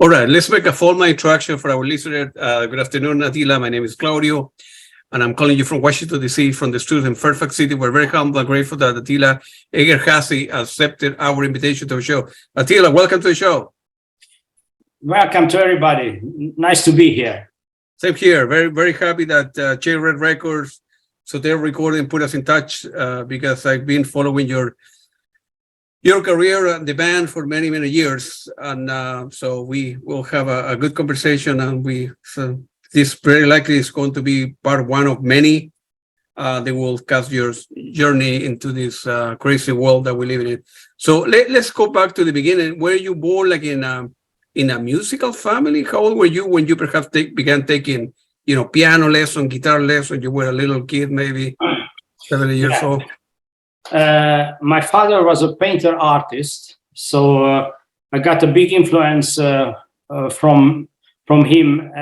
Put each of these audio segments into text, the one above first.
All right, let's make a formal introduction for our listener. Good afternoon, Attila. My name is Claudio, and I'm calling you from Washington, D.C., from the studio in Fairfax City. We're very humble and grateful that Attila Égerházi accepted our invitation to the show. Attila, welcome to the show. Welcome to everybody. Nice to be here. Same here. Very, very happy that Chain Red Records, so they're recording, put us in touch because I've been following your career and the band for many, many years. And so we will have a good conversation, and this very likely is going to be part one of many. They will cast your journey into this crazy world that we live in. So let's go back to the beginning. Were you born like in a musical family? How old were you when you perhaps began taking, piano lesson, guitar lesson? You were a little kid, maybe 7 years old. My father was a painter artist, so I got a big influence from him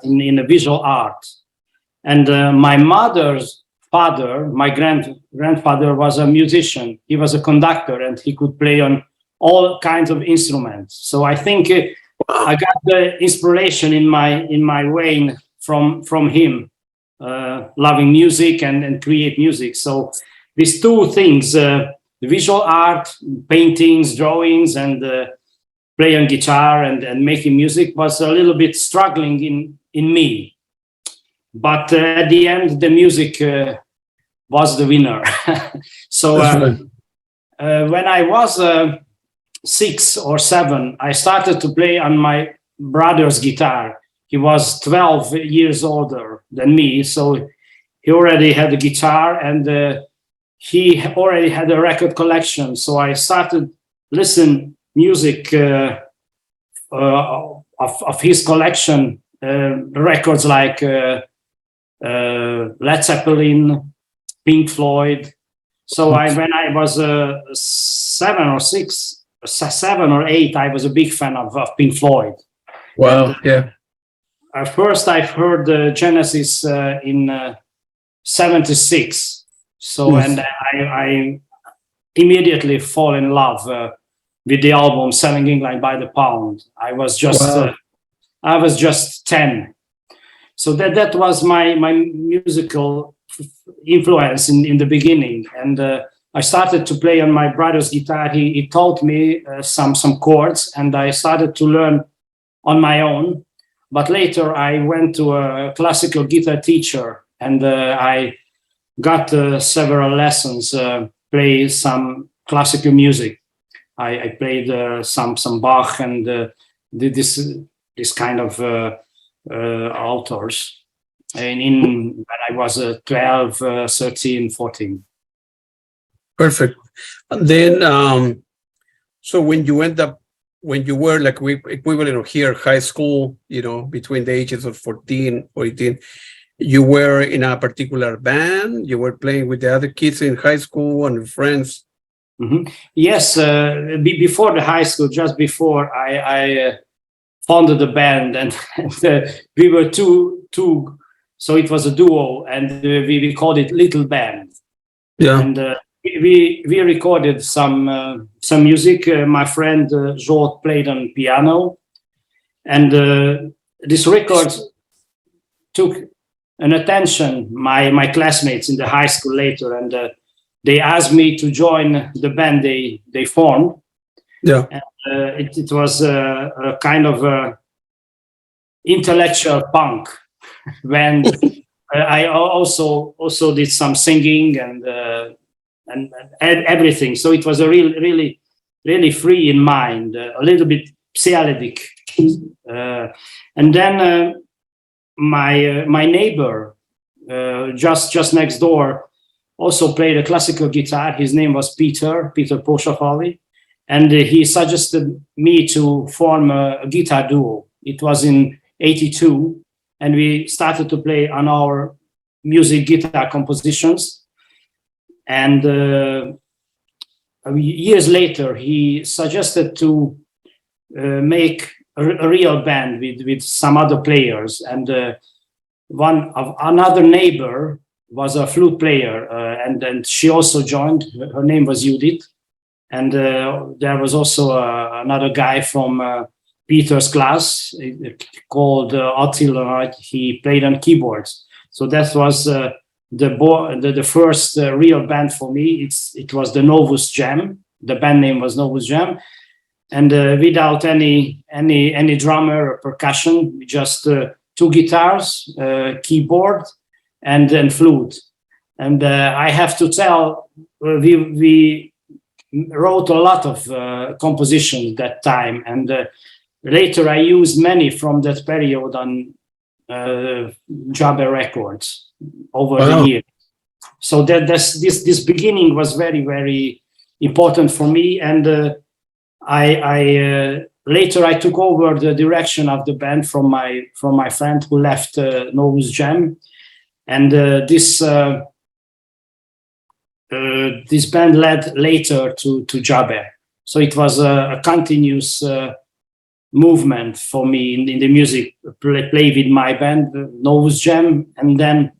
in the visual art. And my mother's father, my grandfather, was a musician. He was a conductor, and he could play on all kinds of instruments. So I think I got the inspiration in my vein from him, loving music and create music. So these two things, the visual art, paintings, drawings, and playing guitar and making music, was a little bit struggling in me. But at the end, the music was the winner. So when I was 6 or 7, I started to play on my brother's guitar. He was 12 years older than me, so he already had a guitar, and he already had a record collection. So I started listen music of his collection, records like Led Zeppelin, Pink Floyd. So when I was 7 or 8, I was a big fan of Pink Floyd. Wow, and, yeah. At first, I've heard Genesis in 76. So, and I immediately fall in love with the album "Selling England by the Pound." I was just 10. So that was my musical influence in the beginning, and I started to play on my brother's guitar. He taught me some chords, and I started to learn on my own. But later I went to a classical guitar teacher, and I got several lessons, play some classical music. I played some Bach and did this kind of authors when I was 12, 13, 14. Perfect. And then, so when you were like equivalent of here, high school, between the ages of 14 or 18, you were in a particular band? You were playing with the other kids in high school and friends? Mm-hmm. Yes, before the high school, just before I founded the band, and we were two, so it was a duo, and we called it Little Band. Yeah. And we recorded some music. My friend Zsolt played on piano, and this record took an attention my classmates in the high school later, and they asked me to join the band they formed. Yeah. And it was a kind of intellectual punk when I also did some singing and everything. So it was a really free in mind, a little bit psychedelic. And then my neighbor just next door also played a classical guitar. His name was Peter Poshafali, and he suggested me to form a guitar duo. It was in 82, and we started to play on our music guitar compositions. And years later, he suggested to make a real band with some other players, and another neighbor was a flute player, and she also joined. Her name was Judith, and there was also another guy from Peter's class called Attila. He played on keyboards. So that was the first real band for me. It was the Novus Jam. The band name was Novus Jam, and without any drummer or percussion, just 2 guitars, keyboard, and then flute. And I have to tell, we wrote a lot of compositions that time, and later I used many from that period on Djabe records over the years. So this beginning was very, very important for me, and later I took over the direction of the band from my friend who left Novus Jam, and this band led later to Djabe. So it was a continuous movement for me in the music. Play with my band, Novus Jam, and then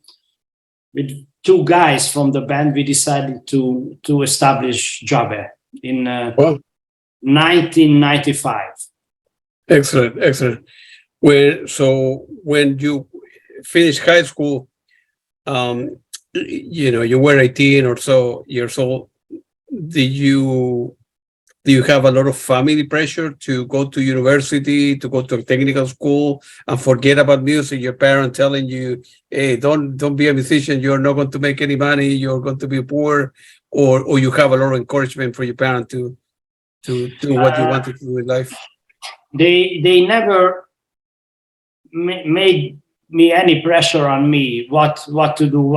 with 2 guys from the band, we decided to establish Djabe in 1995. Excellent. So when you finished high school, you were 18 or so years old. Do you have a lot of family pressure to go to university, to go to a technical school and forget about music? Your parent telling you, hey, don't be a musician, you're not going to make any money, you're going to be poor, or you have a lot of encouragement for your parent to do what you wanted to do in life? They never made me any pressure on me what to do,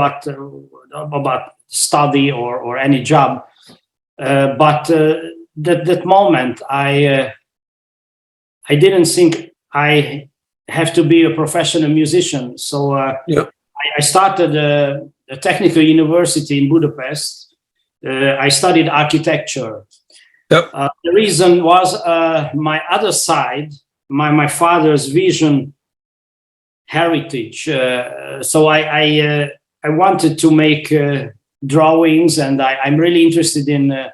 about study or any job, but that moment I didn't think I have to be a professional musician. So I started a technical university in Budapest. I studied architecture. The reason was my other side, my father's vision, heritage. So I wanted to make drawings, and I'm really interested in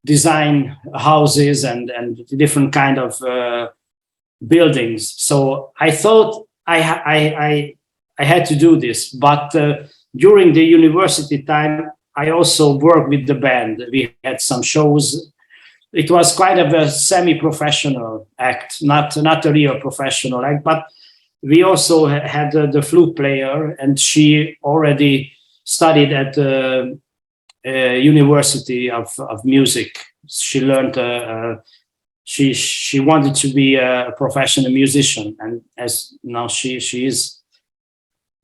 design houses and different kind of buildings. So I thought I had to do this. But during the university time, I also worked with the band. We had some shows. It was quite of a semi-professional act, not a real professional act, but we also had the flute player, and she already studied at the University of Music. She learned, she wanted to be a professional musician, and as now she is.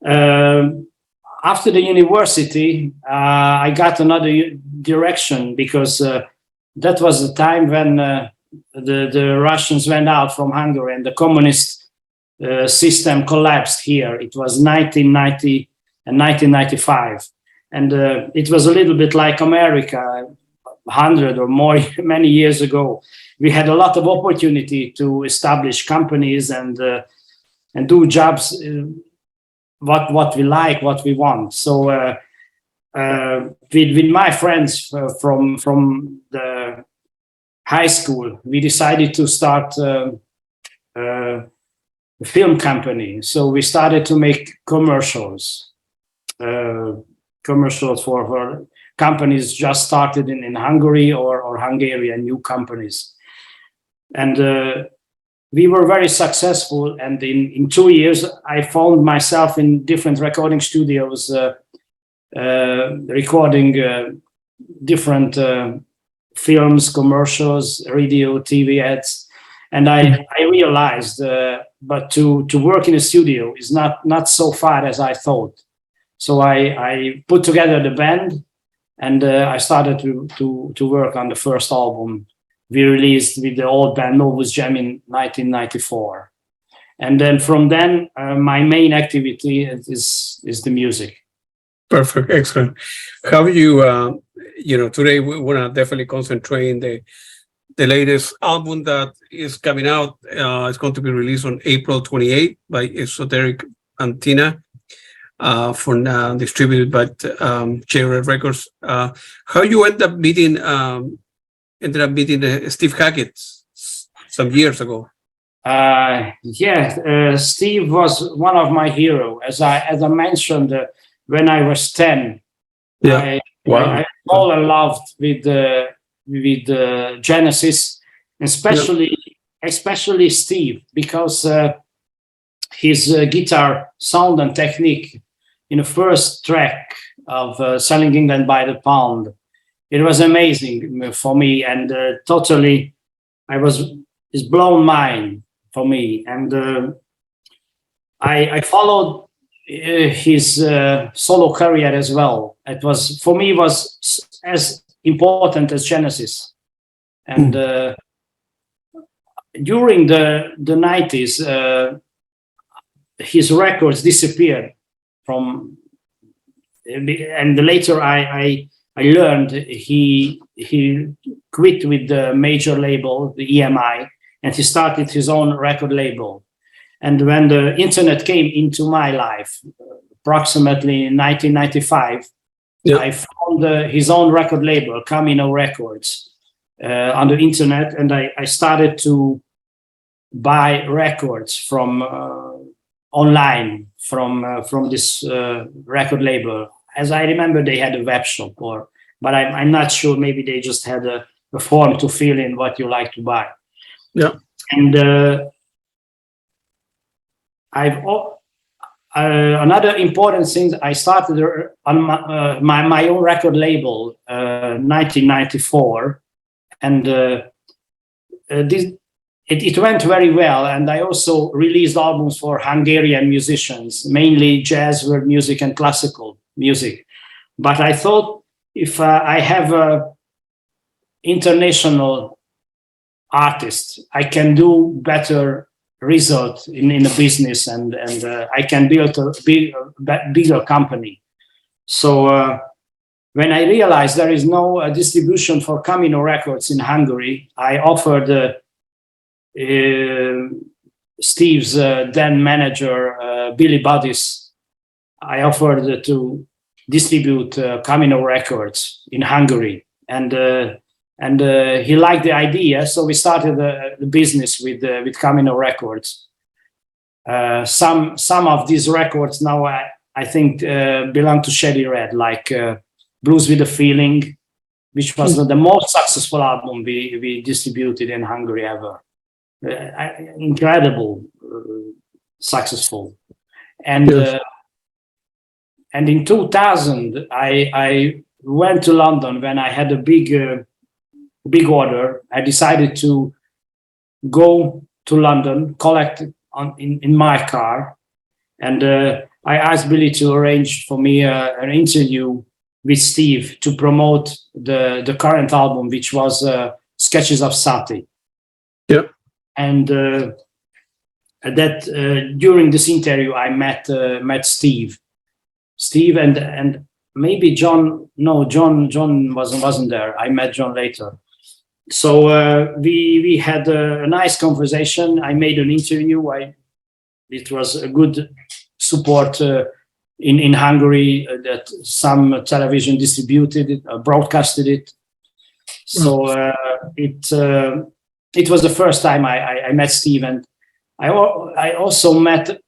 After the university, I got another direction, because that was the time when the Russians went out from Hungary and the communist system collapsed here. It was 1990 and 1995. And it was a little bit like America, 100 or more, many years ago. We had a lot of opportunity to establish companies and do jobs, what we like, what we want. So with my friends from the high school, we decided to start a film company. So we started to make commercials. Commercials for companies just started in Hungary or Hungarian new companies. And we were very successful. And in 2 years, I found myself in different recording studios, recording different films, commercials, radio, TV ads. And I realized, but to work in a studio is not so far as I thought. So I put together the band, and I started to work on the first album we released with the old band Novus Jam in 1994. And then from then, my main activity is the music. Perfect, excellent. How you, today we want to definitely concentrate in the latest album that is coming out. It's going to be released on April 28th by Esoteric Antenna. For now, distributed by J-Red Records. How you ended up meeting Steve Gutt some years ago? Steve was one of my heroes. As I mentioned, when I was 10, I fall in love with Genesis, especially Steve, because his guitar sound and technique in the first track of Selling England by the Pound, it was amazing for me, and totally, it's blown mind for me, and I followed his solo career as well. It was, for me, was as important as Genesis, and during the 90s, his records disappeared from, and later I learned he quit with the major label, the EMI, and he started his own record label. And when the internet came into my life, approximately in 1995, I found his own record label, Camino Records, on the internet, and I started to buy records from online from this record label. As I remember, they had a web shop, but I'm not sure. Maybe they just had a form to fill in what you like to buy. Yeah. And another important thing, I started on my own record label, 1994, and it went very well. And I also released albums for Hungarian musicians, mainly jazz, world music, and classical music. But I thought, if I have a international artist, I can do better result in a business, and I can build a bigger company. So when I realized there is no distribution for Camino Records in Hungary, I offered Steve's then manager, Billy Budis, I offered to distribute Camino Records in Hungary, and he liked the idea, so we started the business with Camino Records. Some of these records now I think belong to Shady Red, like Blues with a Feeling, which was the most successful album we distributed in Hungary ever. Incredible, successful, and in 2000 I went to London when I had a big order. I decided to go to London, collect in my car, and I asked Billy to arrange for me an interview with Steve to promote the current album, which was Sketches of Sati. Yep. And during this interview, I met Steve, and maybe John. No, John wasn't there. I met John later. So we had a nice conversation. I made an interview. It was a good support in Hungary that some television distributed it, broadcasted it. So it was the first time I met Steve, and I also met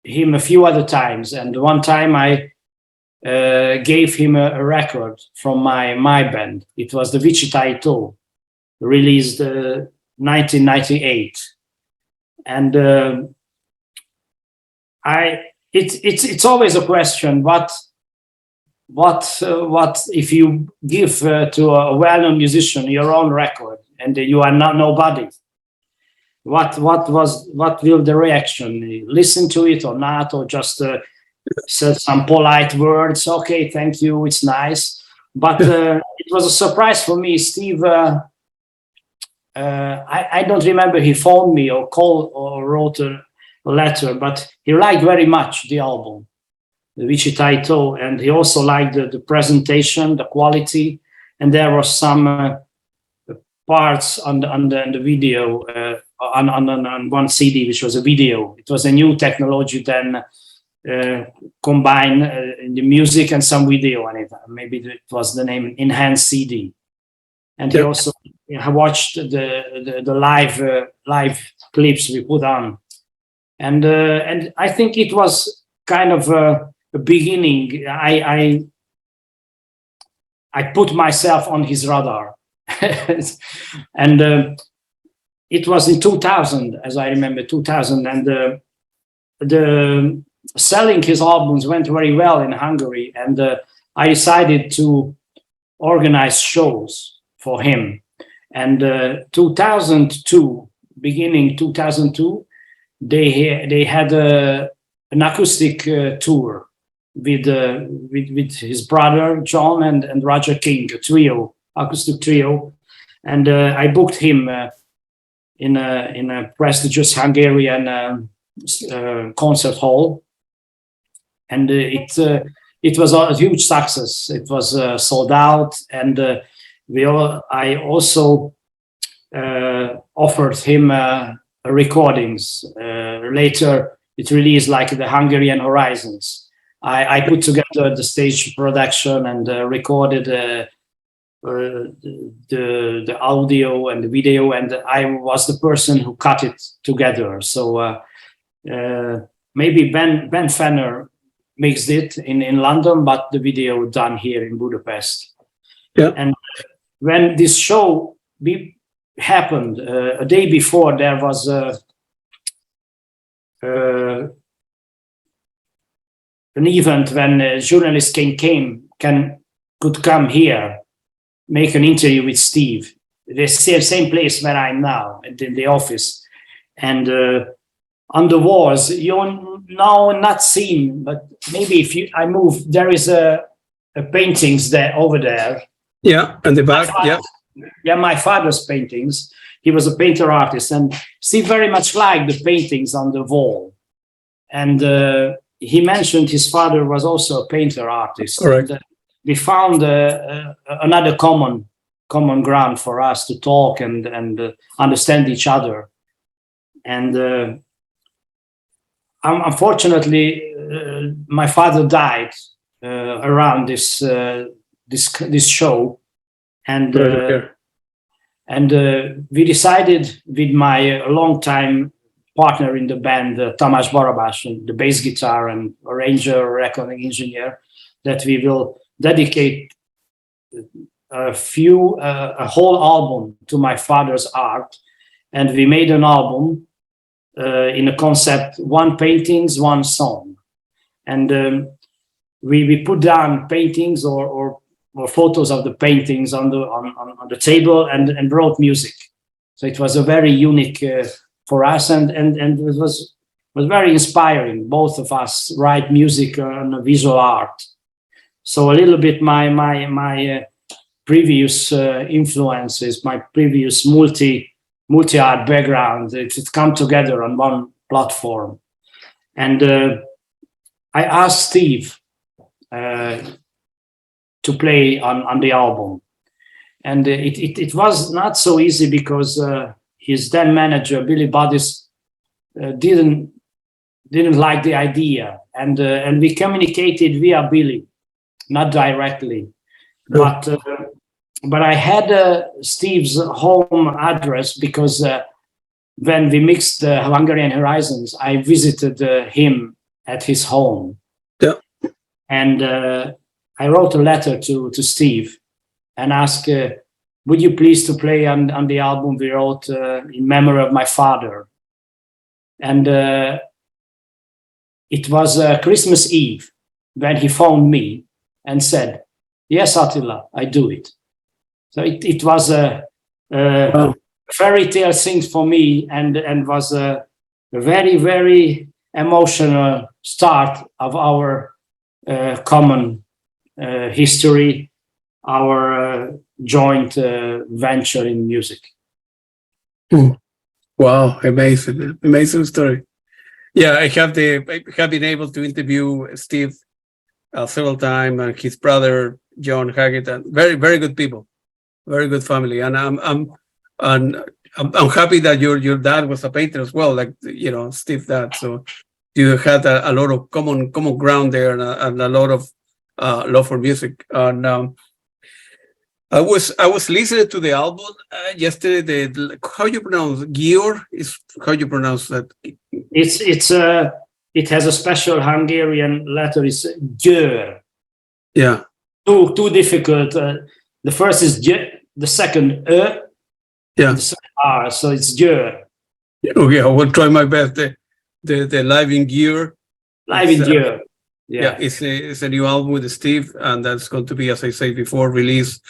him a few other times. And one time I gave him a record from my band. It was the Witchi, released 1998, and it's always a question: what if you give to a well-known musician your own record and you are not nobody? What will the reaction? Listen to it or not, or just say some polite words? Okay, thank you, it's nice. But it was a surprise for me. Steve, I don't remember he phoned me or called or wrote a letter, but he liked very much the album, the Witchi, and he also liked the presentation, the quality, and there were some parts on the video on one CD, which was a video. It was a new technology then combine the music and some video on it. Maybe it was the name Enhanced CD. And he also watched the live clips we put on, and I think it was kind of a beginning. I put myself on his radar, and it was in 2000, as I remember, 2000, and the selling his albums went very well in Hungary, and I decided to organize shows for him. And 2002, beginning 2002, they had an acoustic tour with his brother John and Roger King, a trio, acoustic trio, and I booked him in a prestigious Hungarian concert hall, and it was a huge success. It was sold out, and I also offered him recordings. Later, it released like the Hungarian Horizons. I put together the stage production and recorded the audio and the video, and I was the person who cut it together. So maybe Ben Fenner mixed it in London, but the video done here in Budapest. Yeah. And when this show happened, a day before, there was an event when journalists could come here, make an interview with Steve. The same place where I'm now, in the office. And on the walls, you now not seen, but maybe if I move, there is a paintings there over there. Yeah, and the back, yeah. Yeah, my father's paintings. He was a painter artist, and Steve very much liked the paintings on the wall. And he mentioned his father was also a painter artist. Correct. And, we found another common ground for us to talk and understand each other. And unfortunately, my father died around this show, and we decided with my longtime partner in the band, Tamás Barabás, the bass guitar and arranger, recording engineer, that we will dedicate a whole album to my father's art. And we made an album in a concept, one paintings, one song. And we put down paintings or photos of the paintings on the table and wrote music. So it was a very unique for us, and it was very inspiring. Both of us write music and visual art. So a little bit my previous influences, my previous multi-art background, it come together on one platform. And I asked Steve to play on the album. And it was not so easy because his then manager, Billy Budis, didn't like the idea. And we communicated via Billy, not directly. But I had Steve's home address because when we mixed the Hungarian Horizons, I visited him at his home. Yeah. And I wrote a letter to Steve and asked, would you please to play on the album we wrote in memory of my father? And it was Christmas Eve when he phoned me and said, yes, Attila, I do it. So it was a fairy tale thing for me, and was a very, very emotional start of our common history, our joint venture in music. Wow, amazing story. Yeah, I have been able to interview Steve several times, and his brother John Haggett, and very, very good people, very good family. And I'm happy that your dad was a painter as well, like Steve's dad. So you had a lot of common ground there, and a lot of love for music. And I was listening to the album yesterday. How you pronounce Gior? Is how you pronounce that? It has a special Hungarian letter. It's Győr. Yeah. Too difficult. The first is J, the second Yeah. the second R. So it's Győr. Okay, I will try my best. The Live in Gear. Live in Győr. Yeah, it's a new album with Steve, and that's going to be, as I said before, released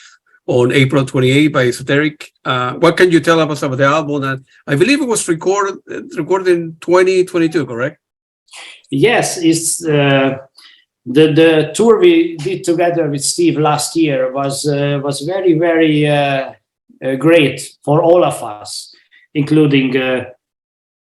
on April 28th by Esoteric. What can you tell us about the album? And I believe it was recorded in 2022, correct? Yes, it's the tour we did together with Steve last year was very, very great for all of us, including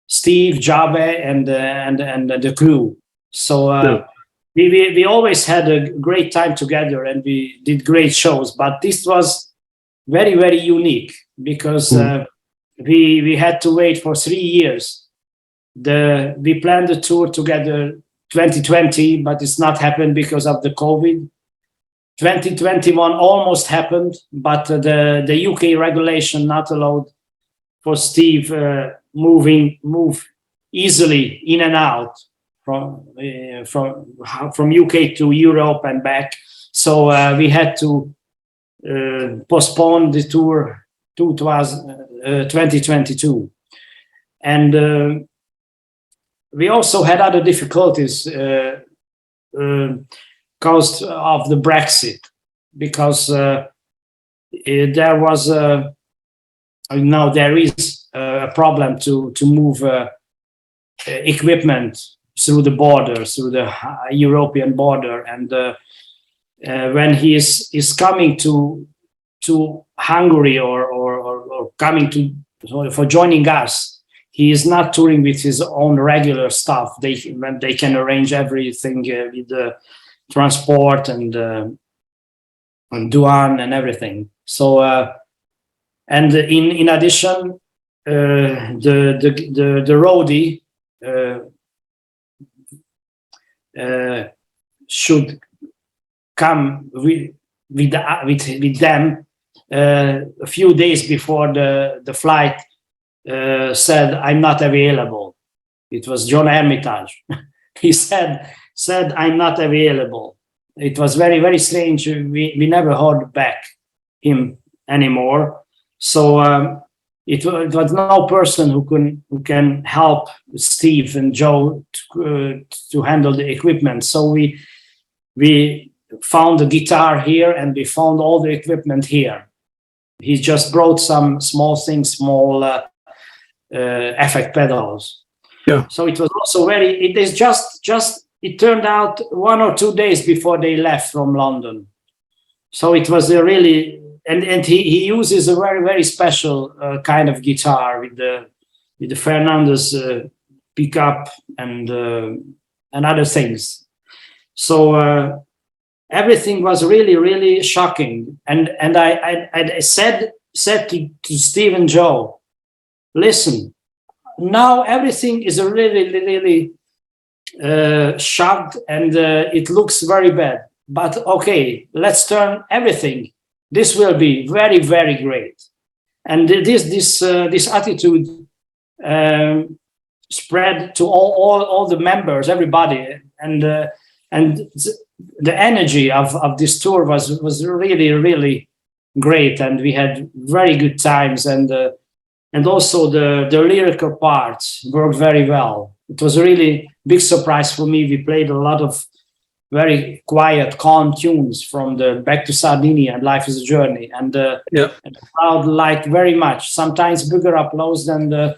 Steve, Djabe, and the crew. So we always had a great time together, and we did great shows. But this was very, very unique because we had to wait for 3 years. We planned the tour together 2020, but it's not happened because of the COVID. 2021 almost happened, but the UK regulation not allowed for Steve move easily in and out from UK to Europe and back. So we had to postpone the tour to 2022. And we also had other difficulties caused of the Brexit, because there was now there is a problem to move equipment through the border, through the European border, and when he is coming to Hungary or coming for joining us, he is not touring with his own regular stuff. They can arrange everything with the transport and douane and everything. So and in addition, the roadie should come with them a few days before the flight. Said, I'm not available. It was John Hermitage. He said, I'm not available. It was very, very strange. We never heard back him anymore. So it was no person who can help Steve and Joe to handle the equipment. So we found the guitar here, and we found all the equipment here. He just brought some small things, small effect pedals. Yeah. So it was also it turned out 1 or 2 days before they left from London. So it was a really, and he uses a very, very special kind of guitar with the Fernandez pickup and other things. So everything was really, really shocking. And I said to Steve and Joe, listen, now everything is really, really shocked, and it looks very bad. But okay, let's turn everything. This will be very, very great. And this attitude spread to all the members, everybody, and the energy of this tour was really, really great, and we had very good times, and also the lyrical parts worked very well. It was a really big surprise for me. We played a lot of very quiet, calm tunes from the Back to Sardinia and Life is a Journey, and the crowd liked very much. Sometimes bigger applause than the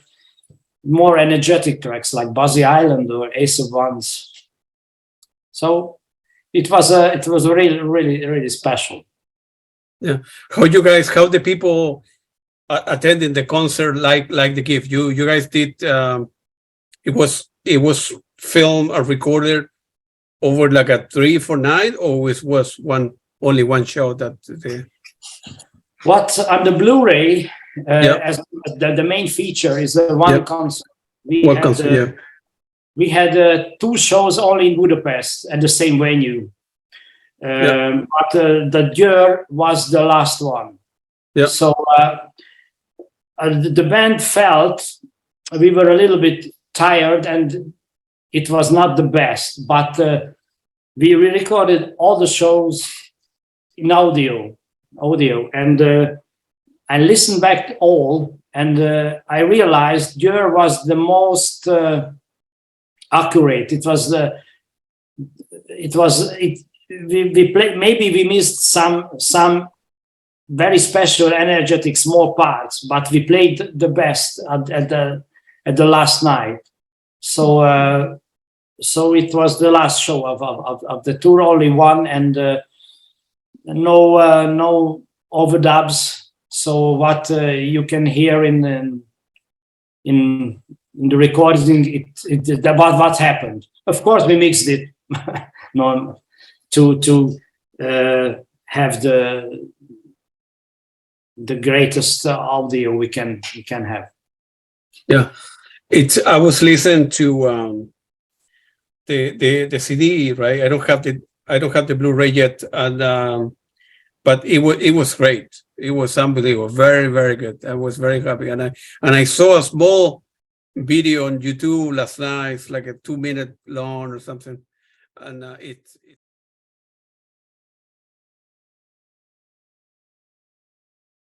more energetic tracks like Buzzy Island or Ace of Wands. So it was really, really, really special. Yeah. How the people attending the concert like the gift? You guys did it was filmed or recorded over like a 3-4 night, or it was only one show that what on the Blu-ray as the main feature is one concert. We had 2 shows only in Budapest at the same venue. But the year was the last one. Yeah. So the band felt we were a little bit tired and it was not the best, but we recorded all the shows in audio, and I listened back all, and I realized year was the most accurate. We played, maybe we missed some very special, energetic small parts, but we played the best at the last night. So it was the last show of the tour, only one, and no overdubs. So what you can hear in the recording, about what happened. Of course, we mixed it to have the greatest audio we can have. Yeah, I was listening to the CD, right? I don't have the Blu-ray yet, and but it was great. It was unbelievable, very, very good. I was very happy, and I saw a small video on YouTube last night. It's like a 2-minute long or something, and it's